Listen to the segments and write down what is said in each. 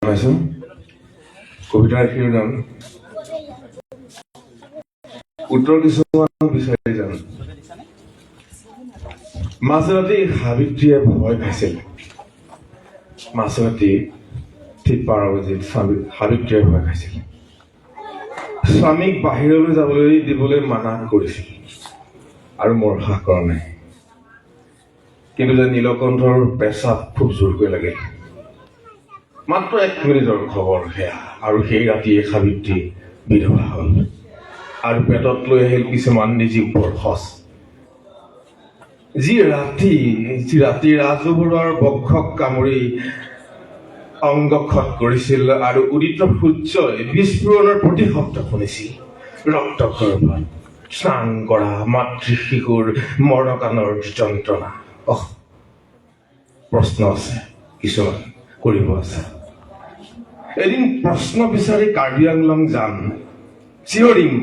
জনাইছো কবিতাৰ শিৰোনাম উত্তৰ কিছুমান বিচাৰি যাম। মাজৰাতি সাবিত্ৰীয়ে ভয় খাইছিল। মাজৰাতি ঠিক 12 বজাত সাবিত্ৰীয়ে ভয় খাইছিল। স্বামীক বাহিৰলৈ যাবলৈ দিবলৈ মানা কৰিছিল আৰু মোৰ সাহ কৰা নাই। কিন্তু যে নীলকণ্ঠৰ পেচাব খুব জোৰকৈ লাগিল। মাত্ৰ 1 মিনিটৰ খবৰ সেয়া, আৰু সেই ৰাতিয়ে সাবিত্ৰী বিধৱা হ'ল আৰু পেটত লৈ আহিল কিছুমান নিৰ্জীৱ বৰখচ। যি ৰাতি ৰাজহুৰৰ বক্ষক কামুৰি অংগক্ষত কৰিছিল আৰু উদিত সূৰ্যই বিস্ফোৰণৰ প্ৰতিশব্দ শুনিছিল। ৰক্তগৰ্ভত স্নান কৰা মাতৃ শিশুৰ মৰণকানৰ যন্ত্ৰণা। প্ৰশ্ন আছে, কিছুমান কৰিব আছে। এদিন প্ৰশ্ন বিচাৰি কাৰ্বি আংলং যাম, চিঞৰিম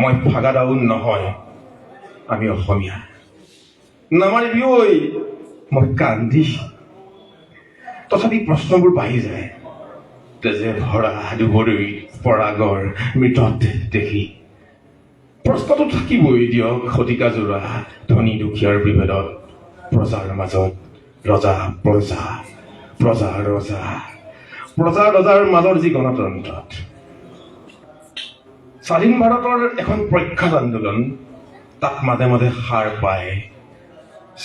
মই ফাগাদাউন নহয়, আমি অসমীয়া। নামাৰিবি ঐ মই কান্দি। তথাপি প্ৰশ্নবোৰ বাঢ়ি যায়। তেজে ভৰা দুবৰি পৰাগৰ মৃতদেহ দেখি প্ৰশ্নটো থাকিবই দিয়ক। শতিকা জোৰা ধনী দুখীয়াৰ বিভেদত, প্ৰজাৰ মাজত ৰজা প্ৰজা, প্ৰজা ৰজা, প্ৰজা ৰজাৰ মাজৰ যি গণতন্ত্ৰত। স্বাধীন ভাৰতৰ এখন প্ৰখ্যাত আন্দোলন, তাত মাজে মাজে সাৰ পায়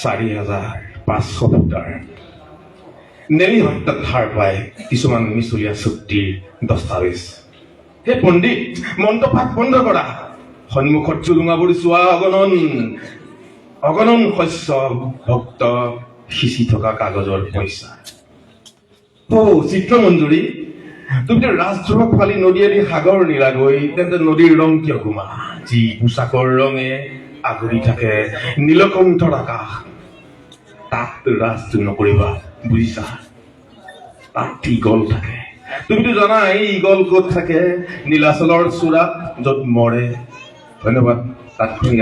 4,500 ভোটাৰ। নেলি হত্যাত সাৰ পায় কিছুমান মিছলীয়া চুক্তিৰ দস্তাবেজ। হে পণ্ডিত, মন্ত্ৰপাঠ বন্ধ কৰা। সন্মুখত চুলুঙাবোৰ চোৱা। অগণন শস্য ভক্ত সিঁচি থকা কাগজৰ পইচা। চিত্ৰমঞ্জুৰী, তুমি ৰাজদ্ৰোহক ফালি নদীয়েদি সাগৰ নিলাগৈ, তেন্তে নদীৰ ৰং কিয় গোমা? যি পোচাকৰ ৰঙে আগুৰি থাকে নীলকণ্ঠৰ আকাশ, তাত ৰাজদ্ৰোহ নকৰিবা, বুজিছা? তাত ঈগল থাকে। তুমিতো জানা এই ঈগল ক'ত থাকে? নীলাচলৰ চূড়াত, য'ত মৰে। ধন্যবাদ। তাত শুনি